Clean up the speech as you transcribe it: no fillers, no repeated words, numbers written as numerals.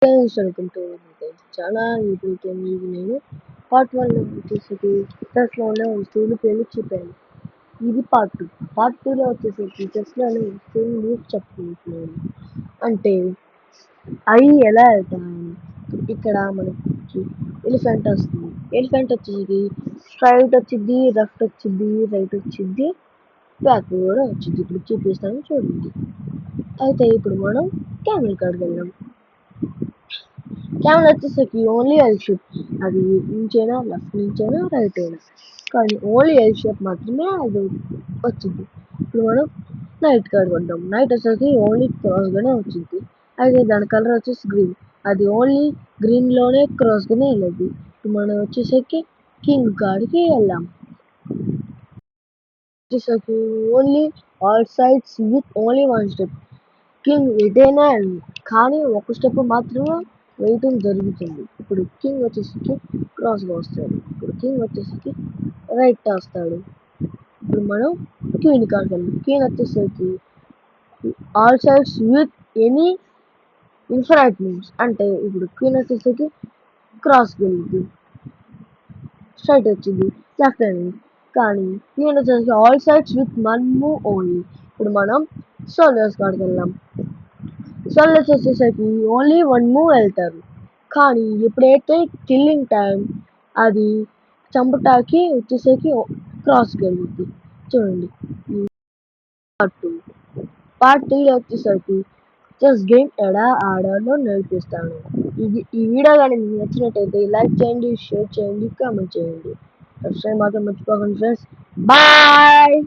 అనుకుంటూ చాలా ఇప్పుడు మీకు నేను పార్ట్ 1 వచ్చేసరికి చెస్లోనే వస్తువులు పేర్లు చెప్పాను. ఇది పార్ట్ 2 వచ్చేసరికి చెస్లోని వస్తువులు మీకు చెప్పుకుంటున్నాను. అంటే అవి ఎలా వెళ్తాయని ఇక్కడ మనకి ఎలిఫెంట్ వస్తుంది. ఎలిఫెంట్ వచ్చేసరికి స్ట్రైట్ వచ్చింది, లెఫ్ట్ వచ్చింది, రైట్ వచ్చింది, బ్యాక్ కూడా వచ్చింది. ఇప్పుడు చూపిస్తాను చూడండి. అయితే ఇప్పుడు మనం క్యామెల్ కాడికి వెళ్దాం. క్యామెల్ వచ్చేసరికి ఓన్లీ ఎల్ షేప్, అది నుంచైనా లెఫ్ట్ నుంచైనా రైట్ అయినా, కానీ ఓన్లీ ఎల్ షేప్ మాత్రమే అది వచ్చింది. ఇప్పుడు మనం నైట్ కాడికి వద్దాం. నైట్ వచ్చేసరికి ఓన్లీ క్రాస్గానే వచ్చింది. అయితే దాని కలర్ వచ్చేసి గ్రీన్, అది ఓన్లీ గ్రీన్లోనే క్రాస్గానే వెళ్ళేది. ఇప్పుడు మనం వచ్చేసరికి కింగ్ కాడికి వెళ్ళాం. వచ్చేసరికి only all sides with only one step. King ఎటైనా కానీ ఒక స్టెప్ మాత్రమే వేయటం జరుగుతుంది. ఇప్పుడు కింగ్ వచ్చేసరికి క్రాస్గా వస్తాడు. ఇప్పుడు కింగ్ వచ్చేసరికి రైట్ వస్తాడు. ఇప్పుడు మనం క్వీన్ కాడికి వెళ్ళాం. క్వీన్ వచ్చేసరికి all sides with any infinite moves. అంటే ఇప్పుడు క్వీన్ వచ్చేసరికి క్రాస్కి వెళ్ళింది, స్ట్రైట్ వచ్చింది, లెఫ్ట్ అయింది. కానీ క్వీన్ వచ్చేసరికి all sides with one move only. ఇప్పుడు మనం సోల్జర్స్ కాడికి వెళ్ళాం. సోల్జర్స్ వచ్చేసరికి ఓన్లీ వన్ మూవ్ వెళ్తారు. కానీ ఎప్పుడైతే కిల్లింగ్ టైం, అది చంపటానికి వచ్చేసరికి క్రాస్కి వెళ్ళింది. చూడండి పార్ట్ 3 వచ్చేసరికి చెస్ గేమ్ ఎలా ఆడాలో నేర్పిస్తాను. ఈ వీడియో కానీ మీకు నచ్చినట్టయితే లైక్ చేయండి, షేర్ చేయండి, కామెంట్ చేయండి. సబ్స్క్రైబ్ మాత్రం మర్చిపోకండి ఫ్రెండ్స్. బాయ్.